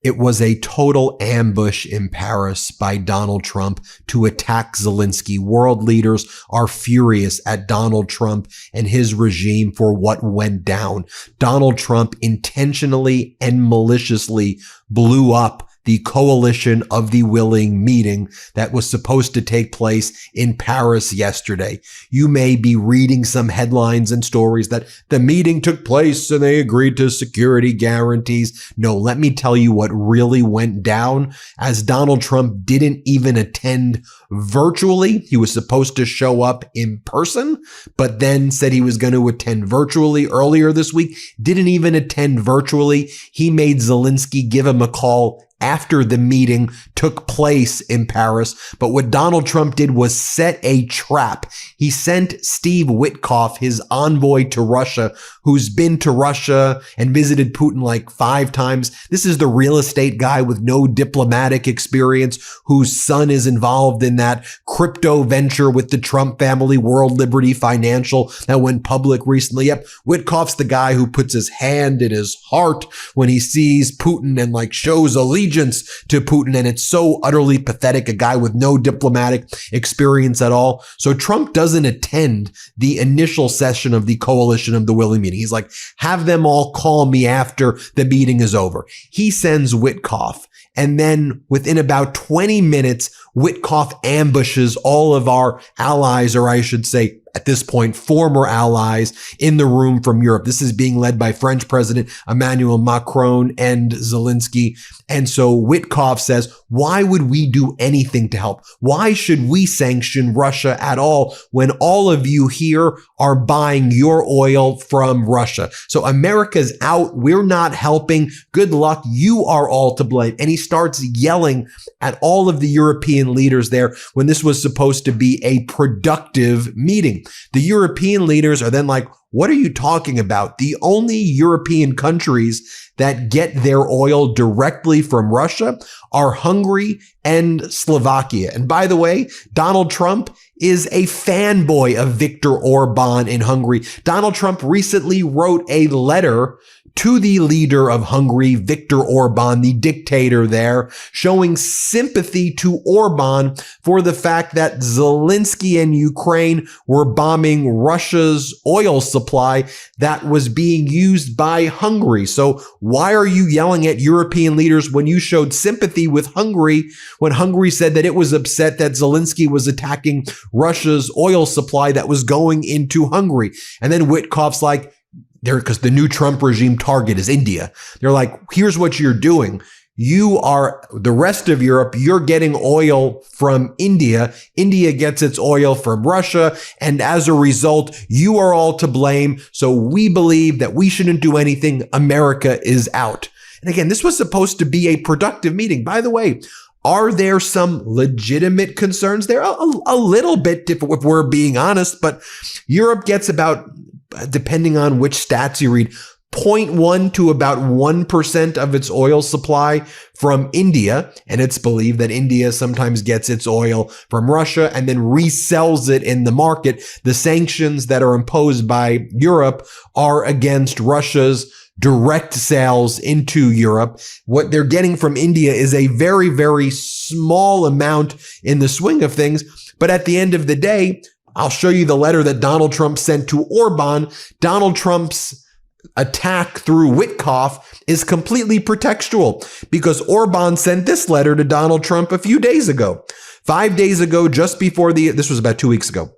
It was a total ambush in Paris by Donald Trump to attack Zelenskyy. World leaders are furious at Donald Trump and his regime for what went down. Donald Trump intentionally and maliciously blew up the Coalition of the Willing meeting that was supposed to take place in Paris yesterday. You may be reading some headlines and stories that the meeting took place and they agreed to security guarantees. No, let me tell you what really went down. As Donald Trump didn't even attend virtually, he was supposed to show up in person, but then said he was going to attend virtually earlier this week. Didn't even attend virtually. He made Zelenskyy give him a call after the meeting took place in Paris. But what Donald Trump did was set a trap. He sent Steve Witkoff, his envoy to Russia, who's been to Russia and visited Putin like 5 times. This is the real estate guy with no diplomatic experience, whose son is involved in that crypto venture with the Trump family, World Liberty Financial, that went public recently. Yep, Witkoff's the guy who puts his hand in his heart when he sees Putin and like shows allegiance to Putin, and it's so utterly pathetic, a guy with no diplomatic experience at all. So Trump doesn't attend the initial session of the Coalition of the Willing meeting. He's like, have them all call me after the meeting is over. He sends Witkoff, and then within about 20 minutes, Witkoff ambushes all of our allies, or I should say, at this point, former allies in the room from Europe. This is being led by French President Emmanuel Macron and Zelenskyy. And so Witkoff says, why would we do anything to help? Why should we sanction Russia at all when all of you here are buying your oil from Russia? So America's out. We're not helping. Good luck. You are all to blame. And he starts yelling at all of the European leaders there when this was supposed to be a productive meeting. The European leaders are then like, what are you talking about? The only European countries that get their oil directly from Russia are Hungary and Slovakia. And by the way, Donald Trump is a fanboy of Viktor Orban in Hungary. Donald Trump recently wrote a letter to the leader of Hungary, Viktor Orban, the dictator there, showing sympathy to Orban for the fact that Zelenskyy and Ukraine were bombing Russia's oil supply that was being used by Hungary. So why are you yelling at European leaders when you showed sympathy with Hungary when Hungary said that it was upset that Zelenskyy was attacking Russia's oil supply that was going into Hungary? And then Witkoff's like, because the new Trump regime target is India. They're like, here's what you're doing. You are, the rest of Europe, you're getting oil from India. India gets its oil from Russia. And as a result, you are all to blame. So we believe that we shouldn't do anything. America is out. And again, this was supposed to be a productive meeting. By the way, are there some legitimate concerns there? A little bit, if we're being honest, but Europe gets about, depending on which stats you read, 0.1 to about 1% of its oil supply from India. And it's believed that India sometimes gets its oil from Russia and then resells it in the market. The sanctions that are imposed by Europe are against Russia's direct sales into Europe. What they're getting from India is a very, very small amount in the swing of things. But at the end of the day, I'll show you the letter that Donald Trump sent to Orban. Donald Trump's attack through Witkoff is completely pretextual because Orban sent this letter to Donald Trump a few days ago. 5 days ago, just before this was about 2 weeks ago.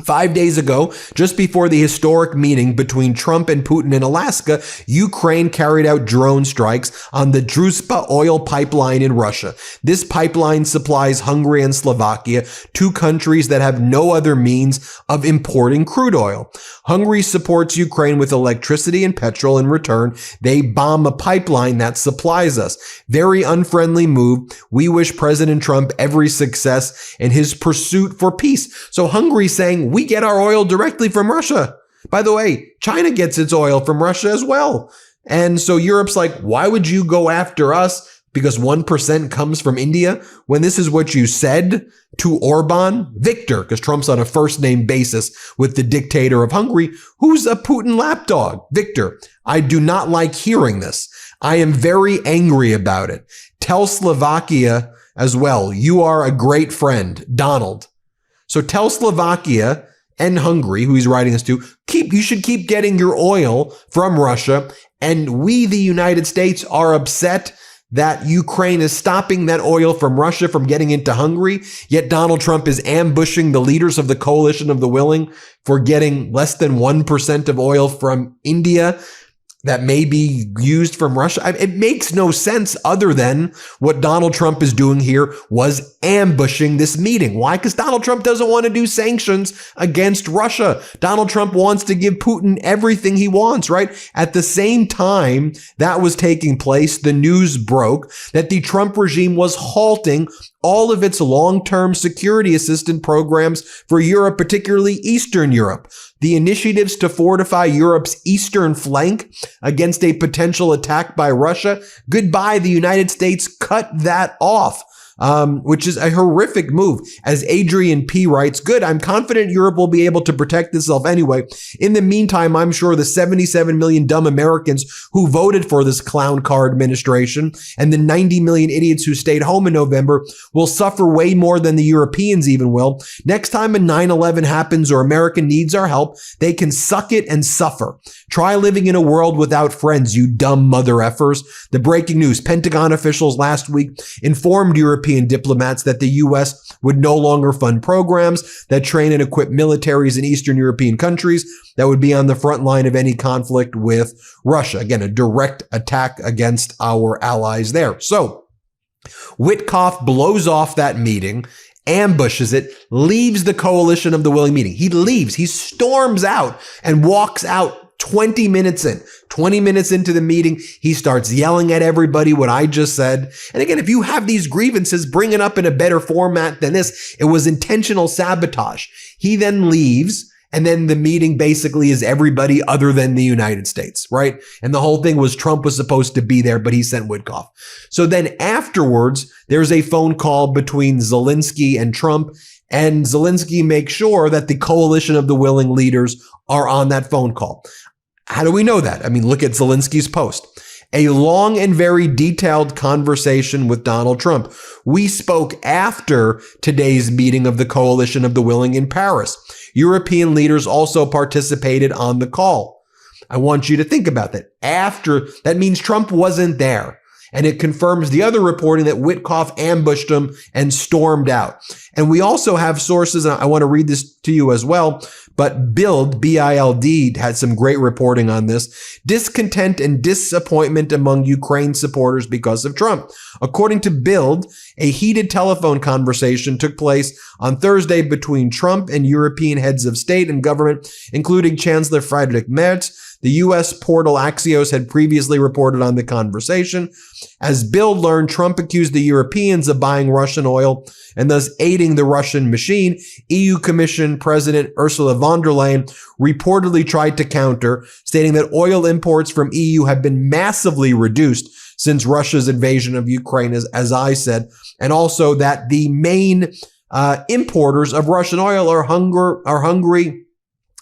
5 days ago, just before the historic meeting between Trump and Putin in Alaska, Ukraine carried out drone strikes on the Druzhba oil pipeline in Russia. This pipeline supplies Hungary and Slovakia, 2 countries that have no other means of importing crude oil. Hungary supports Ukraine with electricity and petrol. In return, they bomb a pipeline that supplies us. Very unfriendly move. We wish President Trump every success in his pursuit for peace. So Hungary's saying, we get our oil directly from Russia. By the way, China gets its oil from Russia as well. And so Europe's like, why would you go after us? because 1% comes from India, when this is what you said to Orban, Viktor, because Trump's on a first name basis with the dictator of Hungary, who's a Putin lapdog. Viktor, I do not like hearing this. I am very angry about it. Tell Slovakia as well, you are a great friend, Donald. So tell Slovakia and Hungary, who he's writing this to, you should keep getting your oil from Russia. And we, the United States, are upset that Ukraine is stopping that oil from Russia from getting into Hungary. Yet Donald Trump is ambushing the leaders of the coalition of the willing for getting less than 1% of oil from India that may be used from Russia. It makes no sense other than what Donald Trump is doing here was ambushing this meeting. Why? Because Donald Trump doesn't want to do sanctions against Russia. Donald Trump wants to give Putin everything he wants, right? At the same time that was taking place, the news broke that the Trump regime was halting all of its long-term security assistance programs for Europe, particularly Eastern Europe. The initiatives to fortify Europe's eastern flank against a potential attack by Russia. Goodbye, the United States cut that off. Which is a horrific move. As Adrian P. writes, good, I'm confident Europe will be able to protect itself anyway. In the meantime, I'm sure the 77 million dumb Americans who voted for this clown car administration and the 90 million idiots who stayed home in November will suffer way more than the Europeans even will. Next time a 9/11 happens or America needs our help, they can suck it and suffer. Try living in a world without friends, you dumb mother effers. The breaking news, Pentagon officials last week informed European diplomats that the U.S. would no longer fund programs that train and equip militaries in Eastern European countries that would be on the front line of any conflict with Russia. Again, a direct attack against our allies there. So Witkoff blows off that meeting, ambushes it, leaves the coalition of the willing meeting. He leaves, he storms out and walks out 20 minutes into the meeting, he starts yelling at everybody what I just said. And again, if you have these grievances, bring it up in a better format than this. It was intentional sabotage. He then leaves, and then the meeting basically is everybody other than the United States, right? And the whole thing was Trump was supposed to be there, but he sent Witkoff. So then afterwards, there's a phone call between Zelenskyy and Trump, and Zelenskyy makes sure that the coalition of the willing leaders are on that phone call. How do we know that? I mean, look at Zelenskyy's post. A long and very detailed conversation with Donald Trump. We spoke after today's meeting of the coalition of the willing in Paris. European leaders also participated on the call. I want you to think about that. After, that means Trump wasn't there. And it confirms the other reporting that Witkoff ambushed him and stormed out. And we also have sources, and I want to read this to you as well, but Bild, B-I-L-D, had some great reporting on this. Discontent and disappointment among Ukraine supporters because of Trump. According to Bild, a heated telephone conversation took place on Thursday between Trump and European heads of state and government, including Chancellor Friedrich Merz. The U.S. portal Axios had previously reported on the conversation. As Bild learned, Trump accused the Europeans of buying Russian oil and thus aiding the Russian machine. EU Commission President Ursula von der Leyen reportedly tried to counter, stating that oil imports from EU have been massively reduced since Russia's invasion of Ukraine, as I said, and also that the main importers of Russian oil are Hungary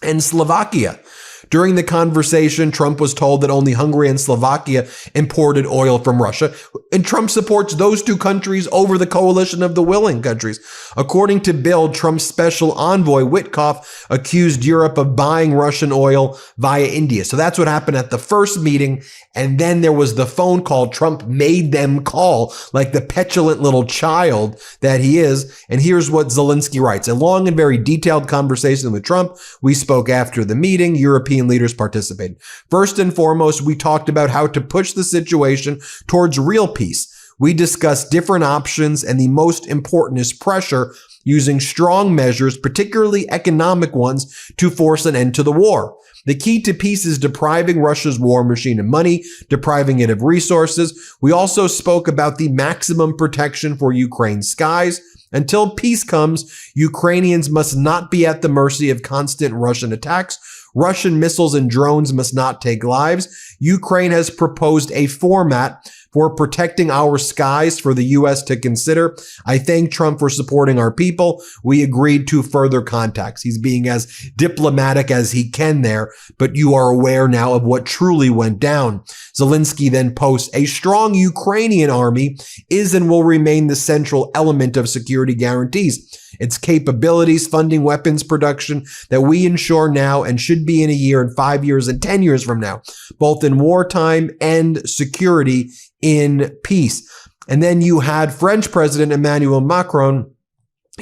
and Slovakia. During the conversation, Trump was told that only Hungary and Slovakia imported oil from Russia, and Trump supports those two countries over the coalition of the willing countries. According to Bild, Trump's special envoy, Witkoff, accused Europe of buying Russian oil via India. So that's what happened at the first meeting, and then there was the phone call. Trump made them call like the petulant little child that he is. And here's what Zelenskyy writes. A long and very detailed conversation with Trump. We spoke after the meeting. European leaders participated. First and foremost, we talked about how to push the situation towards real peace. We discussed different options, and the most important is pressure, using strong measures, particularly economic ones, to force an end to the war. The key to peace is depriving Russia's war machine of money, depriving it of resources. We also spoke about the maximum protection for Ukraine's skies. Until peace comes, Ukrainians must not be at the mercy of constant Russian attacks. Russian missiles and drones must not take lives. Ukraine has proposed a format for protecting our skies for the U.S. to consider. I thank Trump for supporting our people. We agreed to further contacts. He's being as diplomatic as he can there, but you are aware now of what truly went down. Zelenskyy then posts, a strong Ukrainian army is and will remain the central element of security guarantees. Its capabilities, funding, weapons production that we ensure now and should be in a year and 5 years and 10 years from now, both in wartime and security in peace. And then you had French President Emmanuel Macron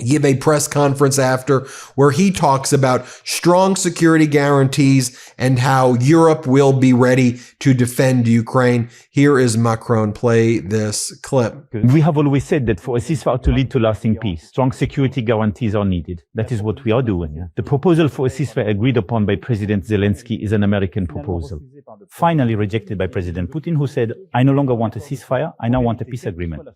give a press conference after where he talks about strong security guarantees and how Europe will be ready to defend Ukraine. Here is Macron. Play this clip. We have always said that for a ceasefire to lead to lasting peace, strong security guarantees are needed. That is what we are doing. Yeah? The proposal for a ceasefire agreed upon by President Zelenskyy is an American proposal, finally rejected by President Putin, who said, I no longer want a ceasefire, I now want a peace agreement.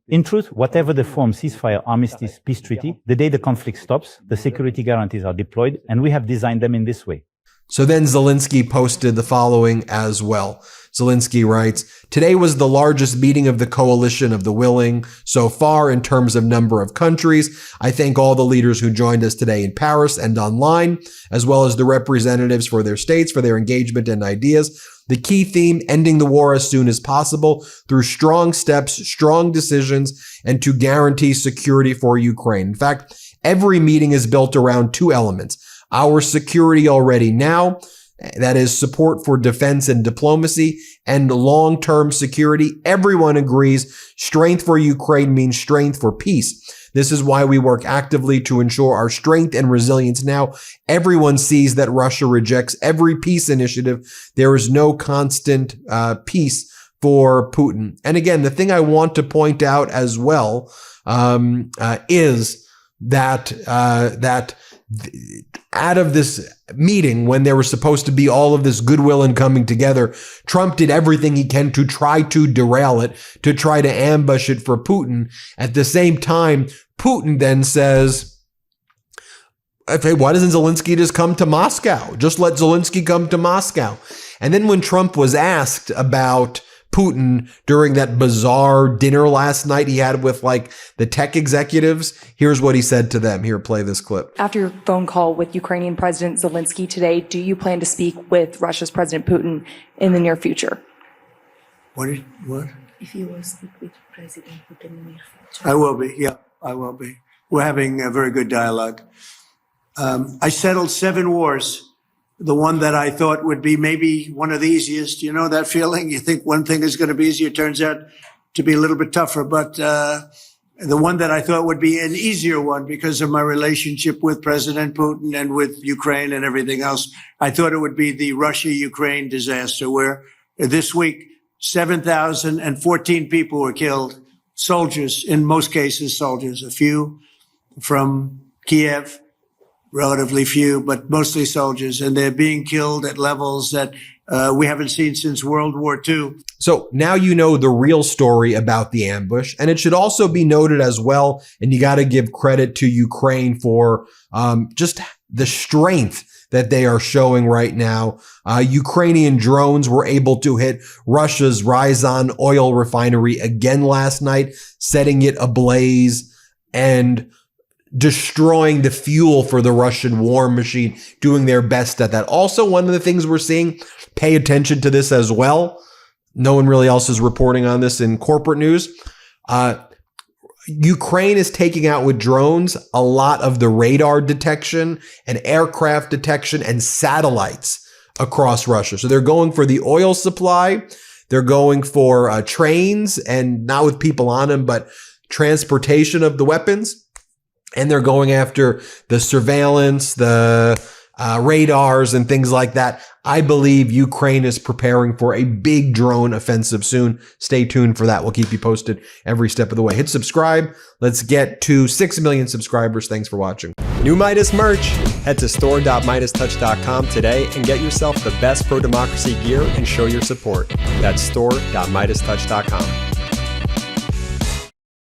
In truth, whatever the form, ceasefire, armistice, peace treaty, the day the conflict stops, the security guarantees are deployed, and we have designed them in this way. So then Zelenskyy posted the following as well. Zelenskyy writes, today was the largest meeting of the coalition of the willing so far in terms of number of countries. I thank all the leaders who joined us today in Paris and online, as well as the representatives for their states, for their engagement and ideas. The key theme, ending the war as soon as possible through strong steps, strong decisions, and to guarantee security for Ukraine. In fact, every meeting is built around two elements. Our security already now, that is support for defense and diplomacy, and long-term security. Everyone agrees strength for Ukraine means strength for peace. This is why we work actively to ensure our strength and resilience now. Everyone sees that Russia rejects every peace initiative. There is no constant peace for Putin. And again, the thing I want to point out as well is that out of this meeting, when there was supposed to be all of this goodwill and coming together, Trump did everything he can to try to derail it, to try to ambush it for Putin. At the same time, Putin then says, okay, why doesn't Zelenskyy just come to Moscow? Just let Zelenskyy come to Moscow. And then when Trump was asked about Putin during that bizarre dinner last night he had with like the tech executives, here's what he said to them. Here, play this clip. After your phone call with Ukrainian President Zelenskyy today, do you plan to speak with Russia's President Putin in the near future? What? If you will speak with President Putin in the near future. I will be, yeah, I will be. We're having a very good dialogue. I settled 7 wars. The one that I thought would be maybe one of the easiest. You know that feeling? You think one thing is going to be easier, turns out to be a little bit tougher. But the one that I thought would be an easier one because of my relationship with President Putin and with Ukraine and everything else, I thought it would be the Russia-Ukraine disaster, where this week 7,014 people were killed. Soldiers, in most cases soldiers, a few from Kiev, relatively few, but mostly soldiers, and they're being killed at levels that we haven't seen since World War II. So now you know the real story about the ambush, and it should also be noted as well, and you got to give credit to Ukraine for just the strength that they are showing right now. Ukrainian drones were able to hit Russia's Ryazan oil refinery again last night, setting it ablaze and destroying the fuel for the Russian war machine, doing their best at that. Also, one of the things we're seeing, pay attention to this as well. No one really else is reporting on this in corporate news. Ukraine is taking out with drones a lot of the radar detection and aircraft detection and satellites across Russia. So they're going for the oil supply. They're going for trains, and not with people on them, but transportation of the weapons. And they're going after the surveillance, the radars and things like that. I believe Ukraine is preparing for a big drone offensive soon. Stay tuned for that. We'll keep you posted every step of the way. Hit subscribe. Let's get to 6 million subscribers. Thanks for watching. New Meidas merch. Head to store.MeidasTouch.com today and get yourself the best pro-democracy gear and show your support. That's store.MeidasTouch.com.